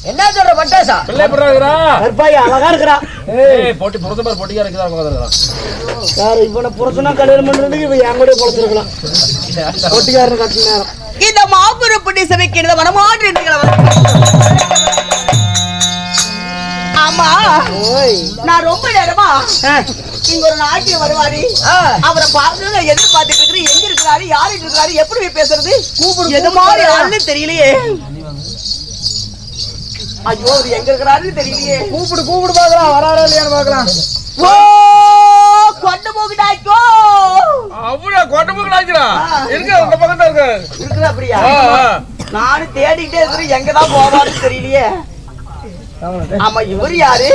என்ன சொல்ற பட்டாசா பிள்ளை போடுறாங்கடா கருப்பாய் அழகா இருக்கறா ஏய் போட்டி புறத பார் போட்டியா இருக்குதா உட்கார்ந்திருக்கான் யார் இவனை புறசனா கல்யாணம் பண்றதுக்கு இவன் என் கூட பொறுத்திருக்கலாம் போட்டிக்காரன் கட்டின நேரம் இந்த மாபெரும் புண்ணிய சபைக்கு இந்த மனமாற்று ஆமா நான் ரொம்ப நேரமா இங்க ஒரு நாட்டியம் வருவாரு அவரை பார்த்து எதிர்பார்த்துட்டு இருக்கிறேன் எங்க இருக்கிறாரு யாரு இருக்கிறாரு எப்படி பேசுறது எது மாதிரி ஆளுன்னு தெரியலையே ஐயோ அவர் எங்க இருக்கிறாருன்னு தெரியலையே கூப்பிடு பாக்கலாம் வராரா இல்லையான்னு பாக்கலாம் ஓ கொண்டு போகிட்டாய்க்கோ அவ்வளோ கொண்டு போகிறாய்க்கிறா இருக்க உங்க பக்கத்துல இருக்குது அப்படியா நானும் தேடிக்கிட்டே இருக்கிறேன் எங்கதான் போவாருன்னு தெரியலையே ஆமா இவர் யாரு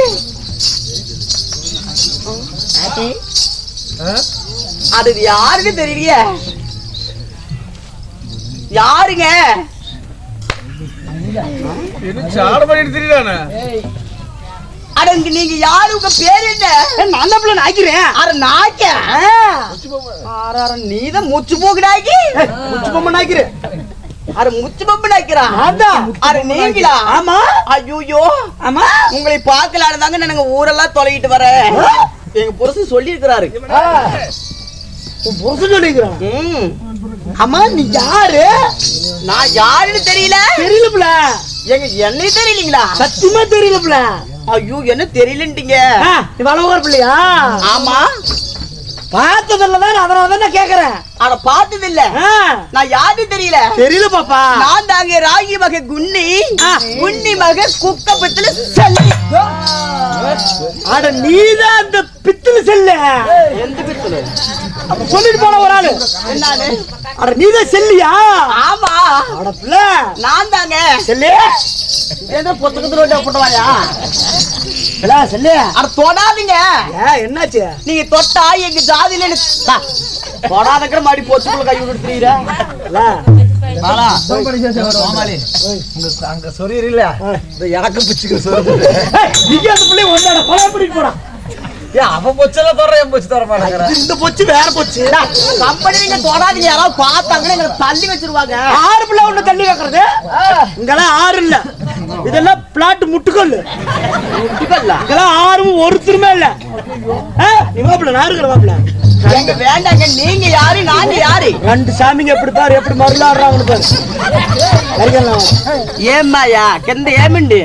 அது யாருன்னு தெரியலையே யாருங்க சாட பண்ணிட்டு தெரியலானே அடங்க நீங்க யாரு உங்க பேர் என்ன நல்ல பிள்ளை நாய்க்கிறேன் அட நாய்க்க நீதான் முச்சு போகுடாக்கி முச்சு பொம்மை நாய்க்கிறேன் அட முச்சு பொம்மை நாய்க்கிறான் அட நீங்களா ஆமா ஐயோ ஆமா உங்களை பார்க்கலான்னு தாங்க நாங்க ஊரெல்லாம் தொலைகிட்டு வரேன் எங்க புருஷன் சொல்லி இருக்கிறாரு புருஷன் சொல்லிக்கிறான் ஆமா நீ யாரு நான் யாருன்னு தெரியல எங்க என்னையும் தெரியலீங்களா சத்தியமா தெரியல ஐயோ என்ன தெரியலன்ட்டீங்க நீ வளவூர் பிள்ளையா ஆமா பார்த்ததில்லதான் அதனாலதான் நான் கேக்குறேன் அட பார்த்தது இல்ல நான் யாருன்னு தெரியல பாப்பா நான் தாங்க ராகி மக குன்னி மக குக்கப்பத்துல செல்லி அட நீதான் அந்த பித்துல செல்ல எந்த பித்துல அப்ப சொல்லிட்டு போன ஒரு ஆளு என்னானு அட நீதான் செல்லியா ஆமா அட பிள்ளை நான் தாங்க செல்லி ஏதோ புத்தகத்துல போட்டுவாயா செல்லு அட தொடாதீங்க என்னாச்சு நீங்க தொட்டா எங்க ஜாதியில தொடாதக்கிற மாடி போச்சுக்குள்ள கை விட்டுறீங்க அங்க சொரியர் இல்ல எனக்கு பிச்சுக்கிற சொரிய அந்த பிள்ளை ஒன்னோட கொலை பண்ணிட்டு போறான் அவன் பொச்செல்லாம் தர என் பொச்சு தர மாட்டேங்கிற இந்த பொச்சு வேற பொச்சு கம்பெனி நீங்க தொடாதீங்க யாராவது பார்த்தாங்கன்னா எங்களை தள்ளி வச்சிருவாங்க ஆறு பிள்ளை ஒண்ணு தள்ளி வைக்கிறது இங்கெல்லாம் ஆறு இல்ல இதெல்லாம் பிளாட் முட்டுக்கல் இதெல்லாம் ஆறும் ஒருத்தருமே இல்ல நீ மாப்பிள்ள நான் இருக்கிற மாப்பிள்ள எங்க வேண்டாங்க நீங்க யாரு நாங்க யாரு ரெண்டு சாமிங்க எப்படி பாரு எப்படி மருளாடுறாங்கன்னு பாரு ఏమ్మయ్యా కింద ఏమండి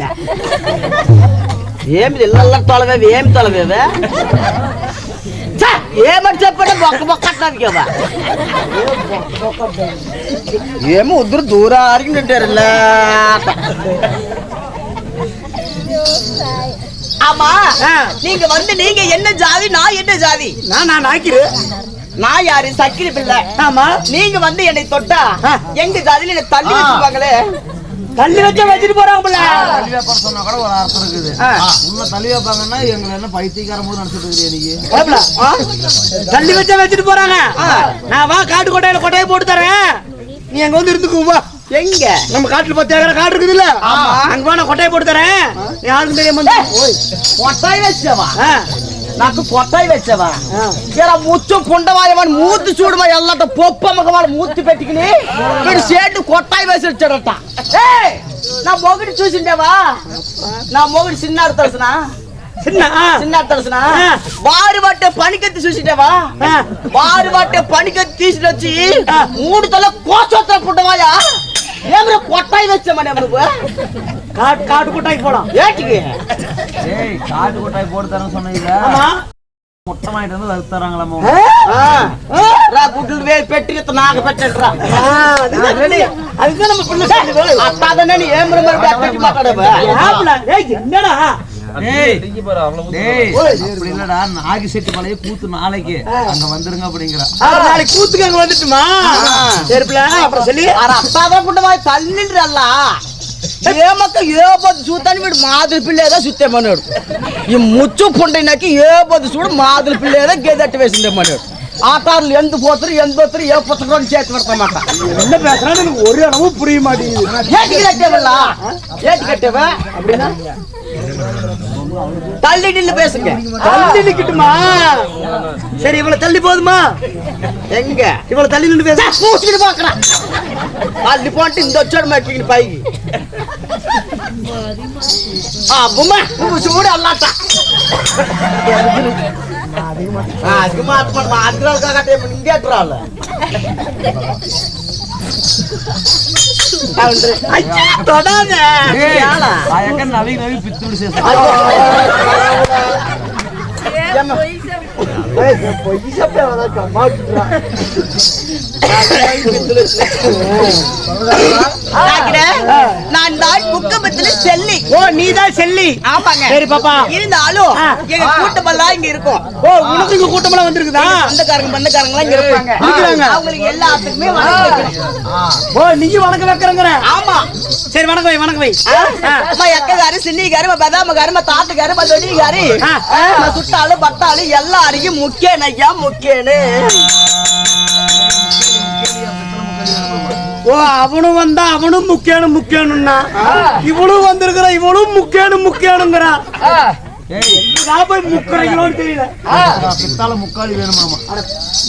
ఏమి ఇళ్ళ తొలవేవి ఏమి తొలవేవే ఏమని చెప్పండి బొక్క బొక్క అంటున్నారు కదా ఏమో ఉద్దరు దూరం అరిగినట్టారుల ஆமா நீங்க வந்து நீங்க என்ன ஜாதி நான் என்ன ஜாதி நான் நாய்க்கிறேன் நான் யாரு சக்கிரி பிள்ளை ஆமா நீங்க வந்து என்னை தொட்டா எங்க ஜாதியில என்ன தள்ளி வச்சிருப்பாங்களே தள்ளி வச்சுட்டு போறாங்க சொன்னா கூட ஒரு அர்த்தம் இருக்குது உள்ள தள்ளி வைப்பாங்கன்னா எங்களை என்ன பைத்தியக்காரன் போது நினைச்சிட்டு இருக்கிறீங்க தள்ளி வச்சுட்டு போறாங்க நான் வா காட்டு கொட்டையை போட்டு தரேன் நீ அங்க வந்து இருந்துக்குவா எங்க நம்ம காட்டுல 10 ஏக்கர் காடு இருக்குது இல்ல அங்க வா நான் கொட்டையை போட்டு தரேன் யாருக்கு தெரியாம கொட்டாய் வச்சவா నాకు కొట్టాయి వచ్చావా ఇలా ముచ్చు కుండవాయమని మూతి చూడమా ఎల్లట పొప్పమ్మక వాడు మూతి పెట్టుకుని వీడు షేడ్లు కొట్టాయి వేసి వచ్చాడట నా మొగుడు చూసిండేవా నా మొగుడు చిన్నాడు తెలుసునా చిన్నాడు తెలుసునా వారు పట్టే పనికెత్తి చూసిండేవా వారు పట్టే పనికెత్తి తీసుకుని వచ్చి 3 తల కోసొత్త పుట్టవాయా ఏమరా కొట్టాయి వచ్చామని నువ్వు காட்டு கொட்டாய் போலாம் ஏட்டிக்கு காட்டு கொட்டாய் போட்டு தரேன்னு சொன்னீங்க மொட்டமாயிட்டு வந்து அது தராங்களாமோ గుడ్లు వేసి పెట్టి నాకు పెట్టరా அதுதான் நம்ம பிள்ளை అట్టాదనే ఏం మాట్లాడవా என்னடா அப்படி இல்லடா நாகி செட்டு பழைய கூத்து நாளைக்கு அங்க வந்துருங்க அப்படிங்கிற நாளைக்கு கூத்துக்கு அங்க வந்துட்டுமா அப்புறம் சொல்லி అట్టాద పుట్టమా తల్లిండ్రల్లా ఏమక్క ఏ పొద్దు చూస్తాను వీడు మాదిరి పిల్లేదో చూస్తేమన్నాడు ఈ ముచ్చు పుండినకి ఏ పొద్దు చూడు మాదిరి పిల్లేదో గేదట్టు వేసిందేమన్నాడు ஆட்டாரில் எந்த போத்துரு எந்த ஒருத்தர் ஏ புத்தகம் சேர்த்து வரமாட்டா என்ன பேசுறான்னு எனக்கு ஒரு இடமும் புரிய மாட்டேங்குது ஏட்டி கட்டவல்ல ஏட்டி கட்டவ அப்படின்னா தள்ளி நின்னு பேசுங்க. தள்ளி நிக்கட்டுமா? சரி இவ்வளவு தள்ளி போதுமா? எங்க இவ்வளவு தள்ளி நின்னு பேச பூசிட்டு பாக்குறான். தள்ளி போட்டு இந்த வச்சோட மாட்டிக்கிட்டு பைக்கு. பொம்மை சூடு அல்லாட்டா அதிகமா இங்கேட்டுறாள். தொடாத நவி நவி பித்து சேர்த்து நான் தான் முக்கபத்துல செல்லி. ஓ நீதான் செல்லி? ஆமாங்க. சரி பாப்பா. இருந்தாலும் எங்க கூட்டமெல்லாம் இங்க இருக்கும். ஓ உனக்கு இங்க கூட்டமெல்லாம் வந்திருக்குதா? சொந்தக்காரங்க பந்தக்காரங்க எல்லாம் இங்க இருப்பாங்க. அவங்களுக்கு எல்லாத்துக்குமே வணக்கம் வைக்கணும். ஓ நீங்க வணக்கம் வைக்கிறங்கற? ஆமா. சரி வணக்கம் வை வணக்கம் வை. அம்மா எக்ககாரி சின்னிகாரி பதாமகாரி தாத்துகாரி தொடிகாரி சுட்டாலும் பட்டாலும் எல்லாரையும் முக்கியன் ஐயா முக்கியனு. ஓ அவனும் வந்தா அவனும் முக்கியனும் முக்கியனும்னா இவனும் வந்திருக்கிற இவனும் முக்கியனும் முக்கியனுங்கிறா. போய் முக்கிறீங்களோன்னு தெரியல. பித்தால முக்காலி வேணுமாமா?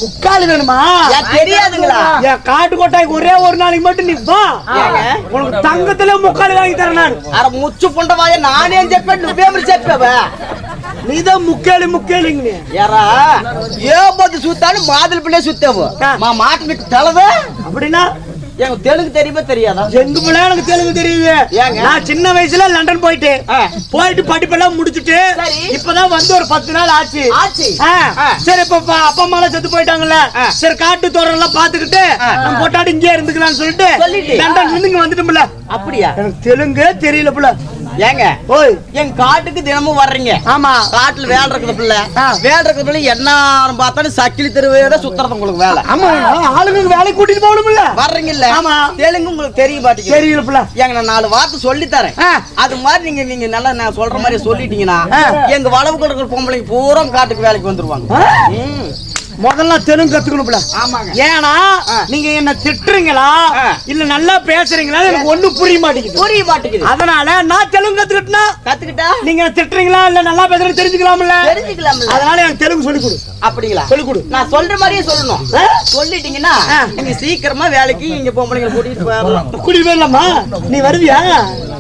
முக்காலி வேணுமா? தெரியாதுங்களா? என் காட்டு கொட்டாய்க்கு ஒரே ஒரு நாளைக்கு மட்டும் நீ வா, உனக்கு தங்கத்துல முக்காலி வாங்கி தரேன் நான். அட முச்சு புண்டவாய நானே செப்பேன் நுவேம்பு செப்பவ. நீதான் முக்கியலி முக்கியலிங்க. யாரா ஏபது சுத்தாலும் மாதல் பிள்ளை சுத்தவோ மாட்டுக்கு தலைவ அப்படின்னா எனக்கு தெலுங்கு தெரியுமா தெரியாதா? எங்க பிள்ளை எனக்கு தெலுங்கு தெரியுது. நான் சின்ன வயசுல லண்டன் போயிட்டு படிப்பெல்லாம் முடிச்சுட்டு இப்பதான் வந்து ஒரு 10 நாள் ஆச்சு. சரி இப்ப அப்பா அம்மா எல்லாம் செத்து போயிட்டாங்கல்ல, சரி காட்டு தோரம் எல்லாம் பாத்துக்கிட்டு நம்ம போட்டாடி இங்கே இருந்துக்கலாம்னு சொல்லிட்டு லண்டன்ல இருந்து இங்க வந்துட்டோம்ல. அப்படியா? எனக்கு தெலுங்கே தெரியல பிள்ளை. ஏங்க ஓய் என் காட்டுக்கு தினமும் வர்றீங்க. ஆமா காட்டுல வேலை இருக்குது பிள்ளை. வேலை இருக்குது பிள்ளை என்ன பார்த்தாலும் சக்கிலி தெருவே சுத்துறது உங்களுக்கு வேலை. ஆமா ஆளுங்களுக்கு வேலை கூட்டிட்டு போகணும்ல. வர்றீங்க இல்ல? ஆமா. தெலுங்கு உங்களுக்கு தெரிய மாட்டேங்குது. தெரியல பிள்ளை. ஏங்க நான் 4 வார்த்தை சொல்லி தரேன். அது மாதிரி நீங்க நல்லா நான் சொல்ற மாதிரி சொல்லிட்டீங்கன்னா எங்க வளவுக்கு இருக்கிற பொம்பளைங்க பூரா காட்டுக்கு வேலைக்கு வந்துருவாங்க. முதல்ல தெலுங்கு கத்துக்கணும். ஆமாங்க. ஏன்னா நீங்க என்ன திட்டுறீங்களா இல்ல நல்லா பேசுறீங்களா எனக்கு ஒண்ணும் புரிய மாட்டேங்குது. அதனால நான் தெலுங்கு கத்துக்கிட்டா நீங்க திட்டுறீங்களா இல்ல நல்லா பேசுறது தெரிஞ்சுக்கலாம்ல. அதனால எனக்கு தெலுங்கு சொல்லி கொடு. அப்படிங்களா? சொல்லி கொடு. நான் சொல்ற மாதிரியே சொல்லணும். சொல்லிட்டீங்கன்னா நீங்க சீக்கிரமா வேலைக்கு இங்க பொம்பளைங்களை கூட்டிட்டு போயிடலாம். கூட்டிட்டு போயிடலாமா? நீ வருவியா?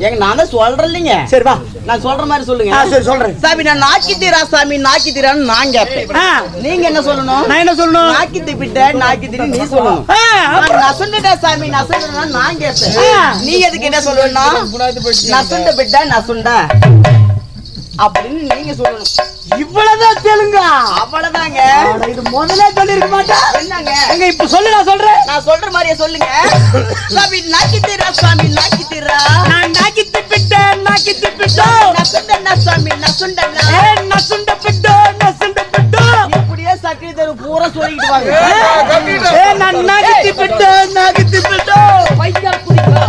ஏங்க நான் தான் சொல்றேன் இல்லைங்க. சரி வா நான் சொல்ற மாதிரி சொல்லுங்க. சரி சொல்றேன். சாமி நான் நாக்கித்தீரா சாமி நாக்கித்தீரான்னு நான் கேட்பேன். நீங்க என்ன சொல்லணும்? நான் என்ன சொல்லணும்? நாக்கித்தி பிட்ட நாக்கித்திரி நீ சொல்லணும். நசுண்டா சாமி நசுண்டா நான் கேட்பேன். நீ எதுக்கு என்ன சொல்லணும்னா நசுண்ட பிட்ட நசுண்டா அப்படின்னு நீங்க சொல்லணும். இவ்வளவுதான் தெலுங்கா? அவ்வளவுதாங்க. இது முதல்ல சொல்லி இருக்க மாட்டா? என்னங்க எங்க இப்ப சொல்லு. நான் சொல்றேன். நான் சொல்ற மாதிரியே சொல்லுங்க. சாமி நாக்கித்தீரா சாமி நாக்கித்தீரா நான் நாக்கித்தி பிட்ட நாக்கித்தி பிட்ட நசுண்டா சாமி நசுண்டா நசுண்ட பிட்ட நசுண்ட பிட்ட இப்படியே சக்கரி தெரு பூரா சொல்லிட்டு வாங்க. நான் நாக்கித்தி பிட்ட நாக்கித்தி பிட்ட பையா குடிக்கா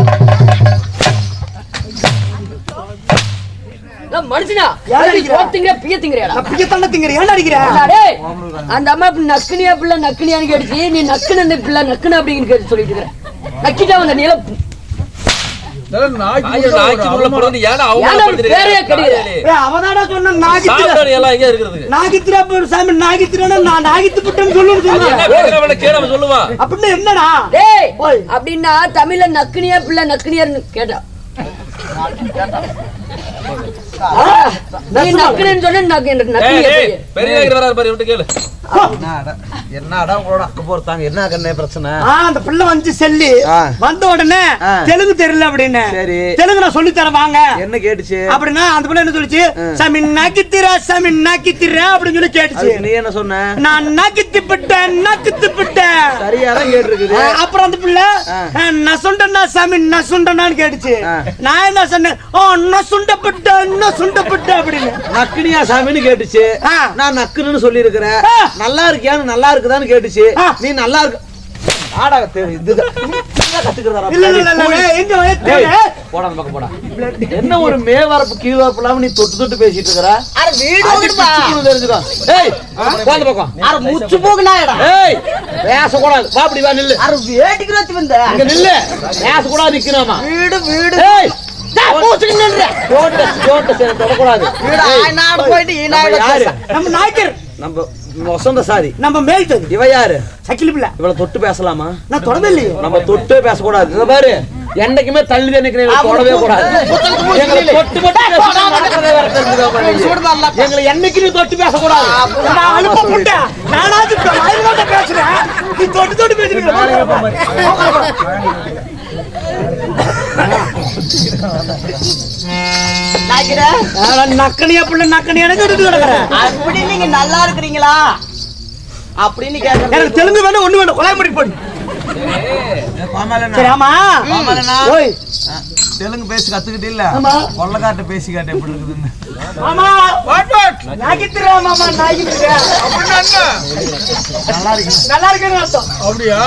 மனுஷனா பியத்திங்கறியா? அந்த அம்மா நக்குனியா பிள்ளை நக்குனியான்னு கேட்டுச்சு. நீ நக்குன பிள்ளை நக்குன அப்படின்னு கேட்டு சொல்லிட்டு இருக்கிற. நக்கிட்டா வந்த நீல அப்படின்னா தமிழ்ல நக்குனியா பிள்ளை நக்குனியான்னு கேட்டா என்னடா உங்களோட அக்க போறாங்க என்ன கண்ணே பிரச்சனை? அந்த பிள்ளை வந்து செல்லி வந்த உடனே தெலுங்கு தெரியல அப்படின்னு தெலுங்கு நான் சொல்லி தரேன் வாங்க என்ன கேட்டுச்சு அப்படின்னா அந்த பிள்ளை என்ன சொல்லிச்சு? சாமி நாக்கித்திரா சாமி நாக்கித்திரா அப்படின்னு சொல்லி கேட்டுச்சு. நீ என்ன சொன்ன? நான் நாக்கித்தி பிட்டேன் நாக்கித்தி பிட்டேன். சரியாதான் கேட்டிருக்குது. அப்புறம் அந்த பிள்ளை நசுண்டனா சாமி நசுண்டனான்னு கேட்டுச்சு. நான் என்ன சொன்னேன்? நசுண்டப்பட்ட நசுண்டப்பட்ட அப்படின்னு நக்குனியா சாமின்னு கேட்டுச்சு. நான் நக்குன்னு சொல்லி இருக்கிறேன். நல்லா இருக்கியான்னு நல்லா இருக்குதான்னு கேட்டுச்சு. நீ நல்லா இருக்கு என்ன ஒரு மேவரப்பு கீழ்வாரப்பு இல்லாம நீ தொட்டு தொட்டு பேசிட்டு இருக்கிற? முச்சு போகுனா பேசக்கூடாது. வா அப்படி வா நில்லு. வேட்டிக்கு நில்லு. பேசக்கூடாது நிக்கணுமா? வீடு வீடு தொடக்கூடாது. போயிட்டு யாரு? நம்ம நாய்க்கர், நம்ம வசந்த சாதி. நம்ம மேய்த்தது இவ யாரு? சக்கிலி பிள்ளை. இவளை தொட்டு பேசலாமா? நான் தொடவே இல்லையே. நம்ம தொட்டே பேசக்கூடாது. இத பாரு, என்னைக்குமே தள்ளி நினைக்கிறேன், தொடவே கூடாது. எங்களை தொட்டு மட்டும் பேசணும், நடக்கிறதே வேற தெரிஞ்சுக்கோ பாருங்க. எங்களை என்னைக்கு நீ தொட்டு பேசக்கூடாது. நான் அனுப்பப்பட்டேன். நானாவது இப்ப வாயிலோட பேசுறேன், நீ தொட்டு தொட்டு பேசுறீங்க. நக்கனியா பிள்ளை நக்கனியான கிடக்குறேன். அப்படி நீங்க நல்லா இருக்கிறீங்களா அப்படின்னு கேக்குறேன். எனக்கு தெலுங்கு வேணும், ஒண்ணு வேணும், கொலை பண்ணி போடு. சரி, ஆமா. ஓய், தெலுங்கு பேசி கத்துக்கிட்டு இல்ல, ஆமா. கொள்ளக்காட்ட பேசி காட்ட எப்படி இருக்குதுன்னு. ஆமா. வாட் நாகித்திரா மாமா, நாகித்திரா. அப்படின்னா என்ன? நல்லா இருக்கேன்னு அர்த்தம். அப்படியா?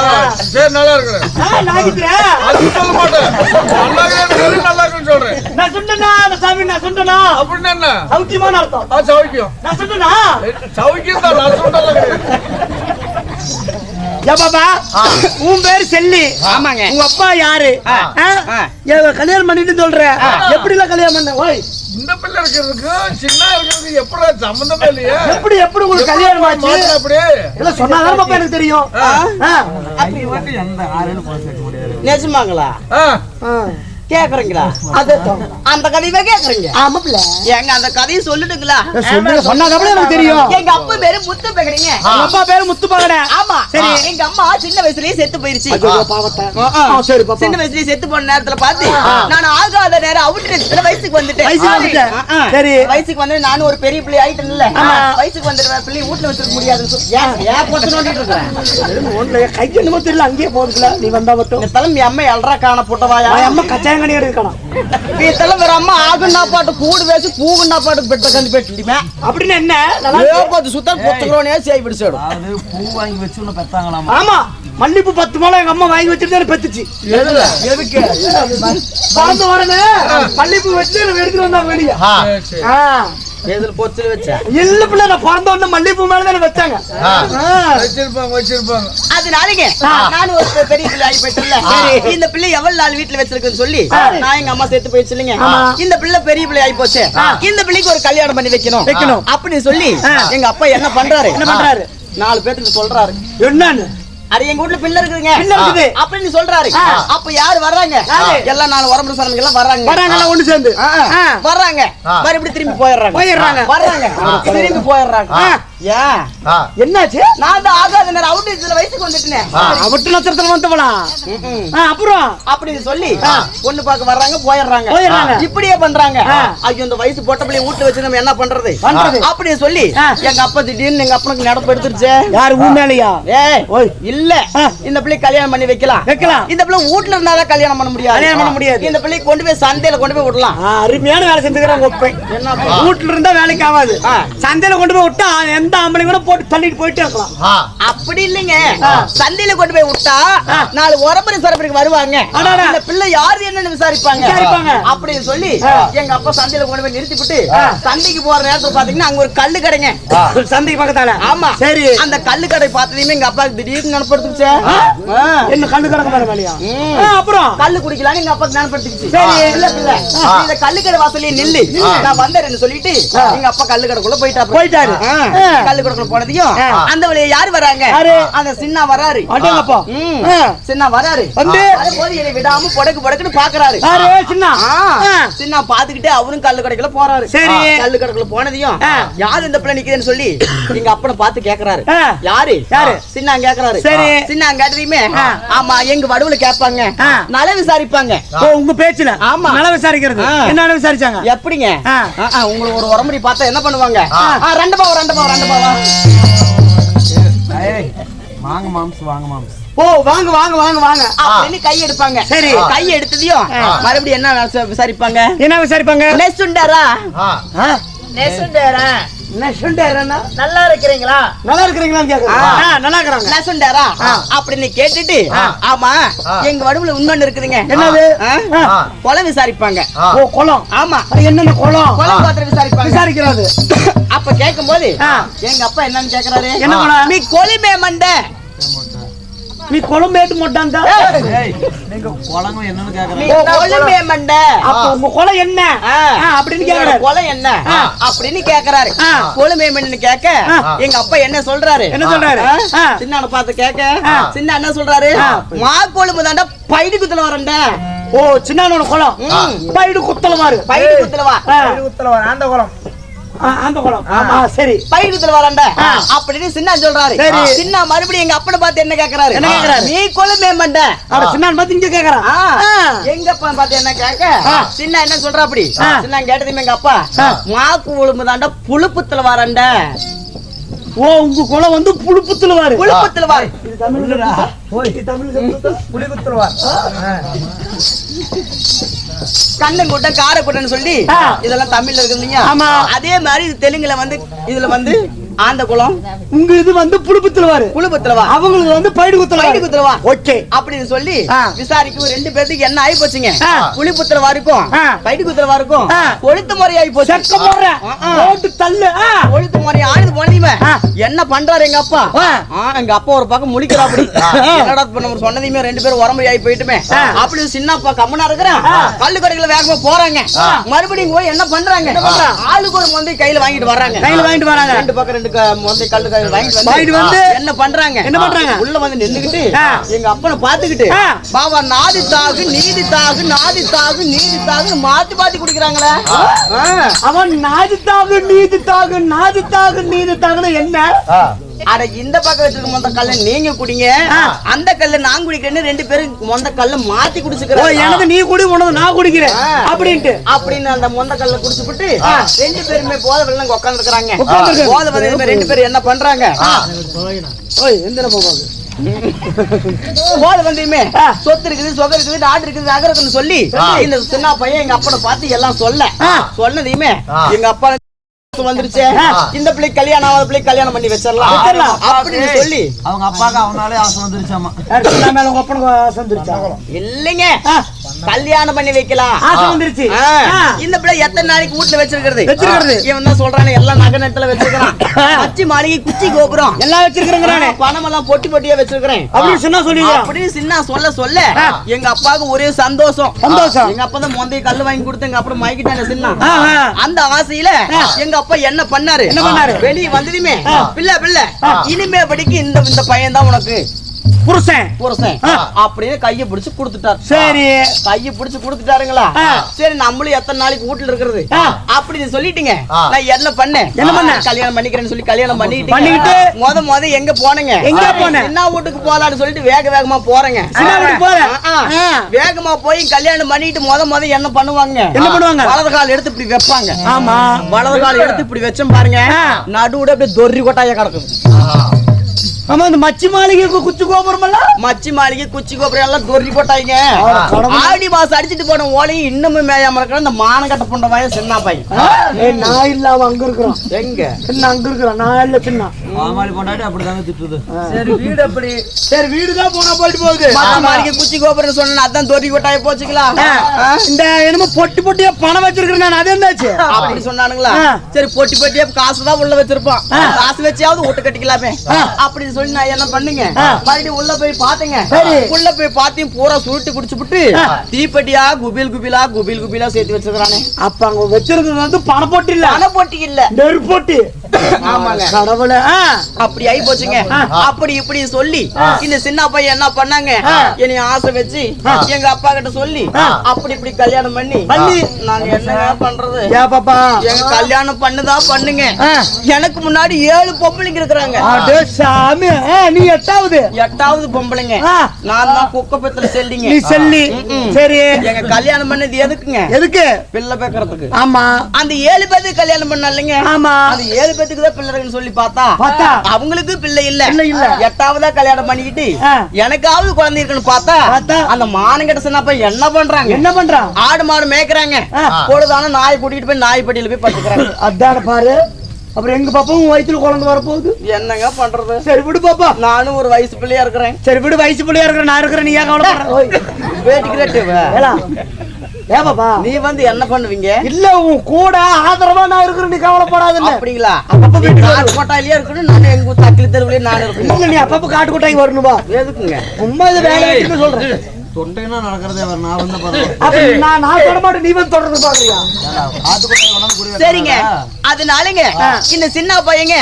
சரி, நல்லா இருக்கிறேன். நாகித்திரா. அது சொல்ல மாட்டேன். நல்லா இருக்கிறேன், நல்லா இருக்குன்னு சொல்றேன். நான் சொன்னேனா, அந்த சாமி நான் சொன்னேனா? அப்படின்னா என்ன? சௌக்கியமான அர்த்தம். சௌக்கியம். நான் சொன்னேனா? சௌக்கியம் தான், நான் சொல்றேன். ஏ பாபா, உன் பேரு செல்லி. ஆமாங்க. உங்க அப்பா யாரு? கல்யாணம் பண்ணிட்டு சொல்ற, எப்படி எல்லாம் கல்யாணம் பண்ண? ஓய், இந்த பிள்ளை இருக்கிறதுக்கு சின்ன இருக்கிறதுக்கு எப்படி சம்பந்தமே இல்லையே. எப்படி எப்படி உங்களுக்கு கல்யாணம் ஆச்சு? அப்படி எல்லாம் சொன்னாதான் பாப்பா எனக்கு தெரியும். எந்த ஆளுன்னு போய் சேர்க்க முடியாது. நிஜமாங்களா கேக்குறீங்களா? அந்த கதையவே கேக்குறீங்க? ஆமா பிள்ளை. எங்க அந்த கதையை சொல்லிட்டுங்களா? சொன்னாதான் எனக்கு தெரியும். எங்க அப்பா பேரு முத்து பகடிங்க. உங்க அப்பா பேரு முத்து பகட. ஆமா. சரி. எங்க அம்மா சின்ன வயசுலயே செத்து போயிருச்சு. பாவத்தை. சரி பாப்பா. சின்ன வயசுலயே செத்து போன நேரத்துல பார்த்து நான் ஆகாத நேரம் அவுட்ரேஜ்ல வயசுக்கு வந்துட்டேன். சரி. வயசுக்கு வந்து நானும் ஒரு பெரிய பிள்ளை ஆயிட்டேன்ல. வயசுக்கு வந்துட்டு பிள்ளை வீட்டுல வச்சிருக்க முடியாதுன்னு சொல்லி ஏன் போட்டு நோண்டிட்டு இருக்கேன். கை என்னமோ தெரியல, அங்கேயே போகுதுல. நீ வந்தா மட்டும் இந்த தலைமை அம்மா எல்றா காண போட்டவாயா? அம்மா கச்சாயங்கனி எடுக்கணும். நீ தலைமை அம்மா ஆகுன்னா பாட்டு கூடு வேசி பூகுன்னா பாட்டு பெட்ட கண்டு பெட்டிமே. அப்படின்னு என்ன? பார்த்து சுத்தம் பொத்துக்கிறோனே சேய் பிடிச்சிடும். அது பூ வாங்கி வச்சு உன்னை பெத்தாங்களாமா? ஆமா, மல்லிப்பூ 10 மாலை எங்க அம்மா வாங்கி வச்சிருந்தா பெத்துச்சு. எதுக்கு? பறந்து வரனே மல்லிப்பூ வச்சு எடுத்துட்டு வந்தாங்க வெளியே. எதுல பொத்துல வச்ச இல்ல பிள்ளை, நான் பிறந்த உடனே மல்லிப்பூ மேலதான் வச்சாங்க. வச்சிருப்பாங்க. அதனாலங்க நானும் ஒரு பெரிய பிள்ளை ஆகி போயிட்டேன்ல. இந்த பிள்ளை எவ்வளவு நாள் வீட்டுல வச்சிருக்குன்னு சொல்லி நான் எங்க அம்மா சேர்த்து போயிடுச்சு இல்லைங்க. இந்த பிள்ளை பெரிய பிள்ளை ஆகி போச்சு, இந்த பிள்ளைக்கு ஒரு கல்யாணம் பண்ணி வைக்கணும் அப்படின்னு சொல்லி எங்க அப்பா என்ன பண்றாரு? 4 பேருக்கு சொல்றாரு. என்னன்னு? அது எங்க வீட்டுல பிள்ளை இருக்குதுங்க அப்படின்னு சொல்றாரு. அப்ப யாரு வர்றாங்க? எல்லாம் 4 உறம்பு சாரங்க எல்லாம் வர்றாங்க. ஒண்ணு சேர்ந்து வர்றாங்க. மறுபடியும் திரும்பி போயிடுறாங்க. திரும்பி போயிடுறாங்க. ஏன் என்னாச்சு? நான் தான் ஆகாத நேரம் அவுட்டேஜ்ல வயசுக்கு வந்துட்டேன். அவட்டு நட்சத்திரம் வந்தவளா? அப்புறம் அப்படின்னு சொல்லி பொண்ணு பார்க்க வர்றாங்க, போயிடுறாங்க. இப்படியே பண்றாங்க. ஐயோ, இந்த வயசு பொட்ட பிள்ளைய வீட்டு வச்சு நம்ம என்ன பண்றது அப்படின்னு சொல்லி எங்க அப்பா திடீர்னு எங்க அப்பனுக்கு நடப்பு எடுத்துருச்சு. யாரு ஊமேலையா? இல்ல, இந்த பிள்ளை கல்யாணம் பண்ணி வைக்கலாம். இந்த பிள்ளை வீட்டுல இருந்தாதான் கல்யாணம் பண்ண முடியாது. இந்த பிள்ளை கொண்டு போய் சந்தையில கொண்டு போய் விடலாம். அருமையான வேலை செஞ்சுக்கிறாங்க. என்ன வீட்டுல இருந்தா வேலைக்கு ஆகாது, சந்தையில கொண்டு போய் விட்டா எந்த ஆம்பளை கூட போட்டு தள்ளிட்டு போயிட்டே இருக்கலாம். அப்படி இல்லைங்க, சந்தையில கொண்டு போய் விட்டா 4 உறம்பு சரப்பருக்கு வருவாங்க. இந்த பிள்ளை யாரு என்னன்னு விசாரிப்பாங்க அப்படின்னு சொல்லி எங்க அப்பா சந்தையில கொண்டு போய் நிறுத்திவிட்டு சந்தைக்கு போற நேரத்துல பாத்தீங்கன்னா அங்க ஒரு கல்லு கடைங்க. சந்தைக்கு பக்கத்தால. ஆமா. சரி. அந்த கல்லு கடை பார்த்ததையுமே எங்க அப்பா திடீர்னு நினைப்படுத்துச்சு. என்ன கல்லு கடை மேல வேலையா? அப்புறம் கல்லு குடிக்கலான்னு எங்க அப்பா நினைப்படுத்துச்சு. சரி, இல்ல பிள்ளை இந்த கல்லு கடை வாசலே நில்லு, நான் வந்தேன்னு சொல்லிட்டு எங்க அப்பா கல்லு கடைக்குள்ள போயிட்டாரு. கல்லு கடைக்குள்ள போனதையும் அந்த வழியா யாரு வராங்க? அந்த சின்ன வராரு. சின்ன வராரு வந்து என்னை விடாம பொடக்குன்னு பாக்குறாரு. சின்ன பாத்துக்கிட்டு அவரும் கல்லு கடைக்குள்ள போறாரு. சரி, கல்லு கடைக்குள்ள போனதையும் யாரு இந்த பிள்ளை நிக்குதுன்னு சொல்லி எங்க அப்பனை பார்த்து கேக்குறாரு. யாரு சின்ன கேக்குறாரு. சரி, சின்ன கேட்டதையுமே ஆமா எங்க வடுவுல கேட்பாங்க, நல விசாரிப்பாங்க. உங்க பேச்சுல? ஆமா, நல விசாரிக்கிறது. என்ன விசாரிச்சாங்க? எப்படிங்க? உங்களுக்கு ஒரு உரமுடி பார்த்தா என்ன பண்ணுவாங்க? 2 பாவம் வாங்க மாம்ஸ், வாங்க மாம்ஸ். ஓ, வாங்க அப்படின்னு கை எடுப்பாங்க. சரி, கை எடுத்ததையும் மறுபடியும் என்ன விசாரிப்பாங்க? நெசுண்டரா நல்லா இருக்கிறீங்களா? நல்லா இருக்கிறீங்களான்னு கேக்குறாங்க. நல்லா இருக்கிறாங்க. நெசுண்டரா அப்படின்னு கேட்டுட்டு ஆமா எங்க வடுவுல உண்மைன்னு இருக்குதுங்க. என்னது? கொலை விசாரிப்பாங்க. ஓ, குளம். ஆமா. என்னென்ன குளம்? குளம் பாத்திரம் விசாரிக்கிறது. அப்ப கேட்கும் போது எங்க அப்பா என்னன்னு கேக்குறாரு? என்ன? நீ கொலிமே மண்ட நீ குளம்பேட்டு மொட்டாந்தா நீங்க குளங்க என்னன்னு கேக்குறேன். நீ கொழும்பே மண்ட அப்ப உங்க குளம் என்ன அப்படின்னு கேக்குறாரு. கொலை என்ன அப்படின்னு கேக்குறாரு. கொழும்பே மண்ணுன்னு கேட்க எங்க அப்பா என்ன சொல்றாரு? என்ன சொல்றாரு? சின்ன பார்த்து கேட்க சின்ன என்ன சொல்றாரு? மா கொழும்பு தாண்டா பைடு குத்துல வரண்ட. ஓ சின்ன குளம் பைடு குத்தல மாறு. பைடு குத்துல வா. அந்த குளம் அந்த குளம். ஆமா சரி. பைடு குத்துல வரண்ட அப்படின்னு சின்ன சொல்றாரு. சின்ன மறுபடியும் எங்க அப்பனை பார்த்து என்ன கேக்குறாரு? என்ன கேக்குறாரு? நீ கொழும்பே மண்ட. அவ சின்ன பார்த்து இங்க கேக்குறான். எங்க அப்பா பார்த்து என்ன கேட்க சின்ன என்ன சொல்றா? அப்படி சின்ன கேட்டதுமே எங்க அப்பா மாக்கு கொழும்பு தாண்டா புழுப்புத்துல வரண்ட. ஓ உங்க குளம் வந்து புழுப்புத்துல வாரு. புழுப்புத்துல வாரு. கண்ணங்கூட்டம் காரக்கூட்டம்னு சொல்லி இதெல்லாம் தமிழ்ல இருக்குதுங்க. ஆமா. அதே மாதிரி இது தெலுங்குல வந்து இதுல வந்து ஆந்த குளம் உங்க இது வந்து புழுப்புத்துல வாரு. புழுப்புத்துல வா. அவங்களுக்கு வந்து பைடு குத்தல. பைடு குத்துல வா. ஓகே அப்படின்னு சொல்லி விசாரிக்கும். ரெண்டு பேருக்கு என்ன ஆயி போச்சுங்க? புளிப்புத்துல வாருக்கும் பைடு குத்துல வாருக்கும் கொழுத்து முறை ஆயி போச்சு. செக்க போற போட்டு தள்ளு. கொழுத்து முறை ஆயுது போனீங்க. என்ன பண்றாரு எங்க அப்பா? எங்க அப்பா ஒரு பக்கம் முழிக்கிறா. அப்படி என்னடா நம்ம சொன்னதையுமே ரெண்டு பேரும் உரம்பு ஆகி போயிட்டுமே அப்படி சின்ன அப்பா கம்மனா இருக்கிறேன். கல்லு கடையில வேகமா போறாங்க. மறுபடியும் போய் என்ன பண்றாங்க? ஆளுக்கு ஒரு மொந்தை கையில வாங்கிட்டு வர்றாங்க. கையில வாங்கிட்டு வராங்க. ரெண்டு பக்கம் ரெண்டு மொந்தை கல்லு கையில வாங்கிட்டு வந்து என்ன பண்றாங்க? உள்ள வந்து நின்னுக்கிட்டு எங்க அப்பனை பாத்துக்கிட்டு பாபா நாதி தாகு நீதி தாகு நாதி தாகு நீதி தாகு மாத்தி மாத்தி குடிக்கிறாங்களே. அவன் நாதி தாகு நீதி தாகு நாதி தாகு நீதி தாகுன்னு என்ன? அட இந்த பக்கம் வச்சிருக்க மொந்த கல்ல நீங்க குடிங்க, அந்த கல்ல நான் குடிக்கிறேன்னு ரெண்டு பேரும் மொந்த கல்ல மாத்தி குடிச்சுக்கிறேன். எனக்கு நீ குடி உனது நான் குடிக்கிறேன் அப்படின்ட்டு அப்படின்னு அந்த மொந்த கல்ல குடிச்சுட்டு ரெண்டு பேருமே போதை வெள்ளம் உட்கார்ந்து இருக்காங்க. போதை வந்து ரெண்டு பேரும் என்ன பண்றாங்க? போதை வந்தையுமே சொத்து இருக்குது சொகை இருக்குது நாடு இருக்குது நகை இருக்குன்னு சொல்லி இந்த சின்ன பையன் எங்க அப்பனை பார்த்து எல்லாம் சொன்னதையுமே எங்க அப்பா வந்துருச்சு. இந்த பிள்ளை கல்யாணம் ஆகாத பிள்ளை கல்யாணம் பண்ணி வச்சிடலாம் அப்படின்னு சொல்லி அவங்க அப்பாக்கு அவனாலே ஆசை வந்துருச்சாமா. இல்லைங்க கல்யாணம் பண்ணி வைக்கலாம் ஆசை வந்துருச்சு. இந்த பிள்ளை எத்தனை நாளைக்கு வீட்டுல வச்சிருக்கிறது? இவன் தான் சொல்றானே எல்லாம் நகை நட்டுல வச்சிருக்கான். அச்சி மாளிகை குச்சி கோபுரம் எல்லாம் வச்சிருக்கிறேன். பணம் எல்லாம் பொட்டி பொட்டியா வச்சிருக்கிறேன் அப்படின்னு சொன்னா சொல்லி அப்படின்னு சின்ன சொல்ல எங்க அப்பாவுக்கு ஒரே சந்தோஷம். எங்க அப்பா தான் மொந்தைய கல்லு வாங்கி கொடுத்து எங்க அப்பா மயக்கிட்டாங்க சின்ன. அந்த ஆசையில எங்க அப்பா என்ன பண்ணாரு? வெளியே வந்ததுமே பிள்ளை இனிமே படிக்கு இந்த பையன் தான் உனக்கு புருஷன் அப்படின்னு கைய பிடிச்சு கொடுத்துட்டாரு. சரி கைய பிடிச்சு கொடுத்துட்டாருங்களா? சரி நம்மளும் எத்தனை நாளைக்கு வீட்டுல இருக்கிறது அப்படின்னு சொல்லிட்டீங்க. நான் என்ன பண்ணேன்? கல்யாணம் பண்ணிக்கிறேன்னு சொல்லி கல்யாணம் பண்ணிட்டு முத எங்க போனேங்க? எங்க போனேன்? என்ன வீட்டுக்கு போலான்னு சொல்லிட்டு வேகமா போறேங்க. வேகமா போய் கல்யாணம் பண்ணிட்டு முத என்ன பண்ணுவாங்க? வலது கால் எடுத்து இப்படி வைப்பாங்க. ஆமா வலது கால் எடுத்து இப்படி வச்சோம் பாருங்க, நடுவுட அப்படியே தொரி கொட்டாயா கிடக்கும். ஆமா இந்த மச்சி மாளிகை குச்சி கோபுரம் எல்லாம் மச்சி மாளிகை குச்சி கோபுரம் எல்லாம் தொரி போட்டாங்க. ஆடி மாசம் அடிச்சுட்டு போன ஓலையும் இன்னமும் மேயாம இருக்கிற இந்த மானகட்ட புண்ட பையன் சின்ன பையன். நான் இல்லாம அங்க இருக்கிறோம். எங்க சின்ன அங்க இருக்கிறோம். நான் இல்ல சின்ன மாமாளி பொண்டாட்டி அப்படிதாங்க திட்டுது. சரி வீடு அப்படி சரி வீடுதான் போனா போயிட்டு போகுது. மச்சி மாளிகை குச்சி கோபுரம் சொன்னா அதான் தொரி கொட்டாய போச்சுங்களா? இந்த என்னமோ பொட்டி பொட்டியா பணம் வச்சிருக்கிறேன் நான். அது என்னாச்சு அப்படி சொன்னானுங்களா? சரி பொட்டி பொட்டியா காசுதான் உள்ள வச்சிருப்பான். காசு வச்சாவது வீட்டு கட்டிக்கலாமே அப்படின்னு சொல்லி நான் என்ன பண்ணுங்க மறுபடியும் உள்ள போய் பாத்தீங்க. உள்ள போய் பாத்தையும் பூரா சுருட்டி குடிச்சுட்டு தீப்பெட்டியா குபில் குபிலா சேர்த்து வச்சிருக்கானே. அப்ப அங்க வச்சிருக்கிறது வந்து பணப்பொட்டி இல்ல, பணப்பொட்டி இல்ல, நெருப்பொட்டி. ஆமாங்க கடவுளே. அப்படி ஆயி போச்சுங்க. அப்படி இப்படி சொல்லி இந்த சின்ன பையன் என்ன பண்ணாங்க? என்னை ஆசை வச்சு எங்க அப்பா கிட்ட சொல்லி அப்படி இப்படி கல்யாணம் பண்ணி நாங்க என்னங்க பண்றது? பாப்பா எங்க கல்யாணம் பண்ணுதான் பண்ணுங்க. எனக்கு முன்னாடி 7 பொம்பளைங்க இருக்கிறாங்க. சாமி நீ எட்டாவது பொம்பளைங்க. நான் தான் குக்கப்பத்துல செல்லிங்க. நீ செல்லி. சரி எங்க கல்யாணம் பண்ணது எதுக்குங்க? எதுக்கு? பிள்ளை பேக்கறதுக்கு. ஆமா அந்த 7 பேருக்கு கல்யாணம் பண்ணாலங்க. ஆமா அந்த 7 பேருக்கு தான் பிள்ளைன்னு சொல்லி பார்த்தா அவங்களுக்கு பிள்ளை இல்ல. 8ஆவதா கல்யாணம் பண்ணிக்கிட்டு எனக்காவது குழந்தை இருக்குன்னு பார்த்தா அந்த மானங்கட்ட சின்னப்ப என்ன பண்றாங்க? ஆடு மாடு மேய்க்கிறாங்க. பொழுதான நாய் கூட்டிட்டு போய் நாய் பட்டியில போய் படுத்துக்கிறாங்க. அதான பாரு. அப்புறம் எங்க பாப்பாவும் வயிற்றுல குழந்தை வரப்போகுது. என்னங்க பண்றது? சரி விடு பாப்பா, நானும் ஒரு வயசு பிள்ளையா இருக்கிறேன். சரி விடு, வயசு பிள்ளையா இருக்கிறேன், நான் இருக்கிறேன், நீ ஏன் கவலைப்படுற? வேட்டிக்கிறேன் ஏபாப்பா நீ வந்து என்ன பண்ணுவீங்க? இல்ல உன் கூட ஆதரவா நான் இருக்கிறேன், நீ கவலைப்படாதுன்னு. அப்படிங்களா? அப்பப்ப வீட்டுக்கு காட்டு கொட்டாயிலே இருக்கணும், நான் எங்க தக்கிலி தெருவுலயே நான் இருக்கணும். இல்ல, நீ அப்பப்ப காட்டு கொட்டாய்க்கு வரணும்பா. எதுக்குங்க? சும்மா இது வேலை வெட்டின்னு சொல்றேன். தொண்டைனா நடக்கிறதே வர நான் வந்து பாருங்க. அப்ப நான் தொட மாட்டேன், நீ வந்து தொடர்ந்து பாக்குறியா? சரிங்க, அதனாலங்க இந்த சின்ன பையங்க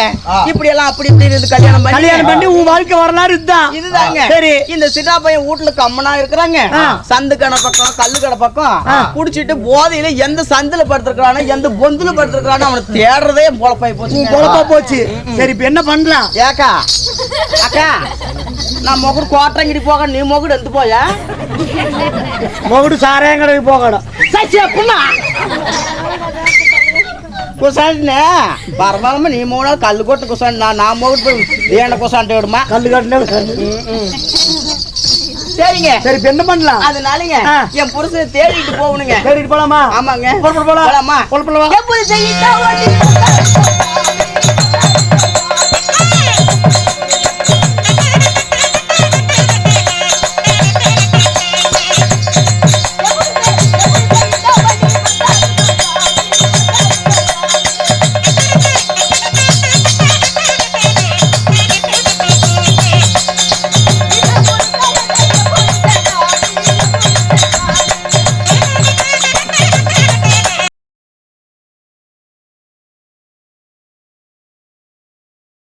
இப்படி எல்லாம் அப்படி இப்படி இருந்து கல்யாணம் பண்ணி உன் வாழ்க்கை வரலாறு இதுதான். இதுதாங்க. சரி, இந்த சின்ன பையன் வீட்டுல கம்மனா இருக்கிறாங்க. சந்து கடை பக்கம் கல்லு கடை பக்கம் குடிச்சிட்டு போதையில எந்த சந்துல படுத்திருக்கானோ எந்த பொந்துல படுத்திருக்கானோ அவனை தேடுறதே பொழப்பாய் போச்சு. பொழப்பா போச்சு. சரி, இப்ப என்ன பண்ணலாம்? ஏக்கா அக்கா, நான் மொகுடு கோட்டங்கிடி போக, நீ மொகுடு எடுத்து போயா? மகுடு சாரையங்கடைக்கு போகணும். சச்சி அப்படின்னா குசாண்டினே பரவாயில்லாம நீ மூணு கல்லு கொட்டு குசாண்டி, நான் மொகுடு போய் ஏன குசாண்டி விடுமா? கல்லு கட்டின. சரிங்க. சரி, இப்ப என்ன பண்ணலாம்? அதனாலங்க என் புருஷனை தேடிட்டு போகணுங்க. தேடிட்டு போலாமா? ஆமாங்க. போலாமா? போலாமா? போலாம். என் புருஷன்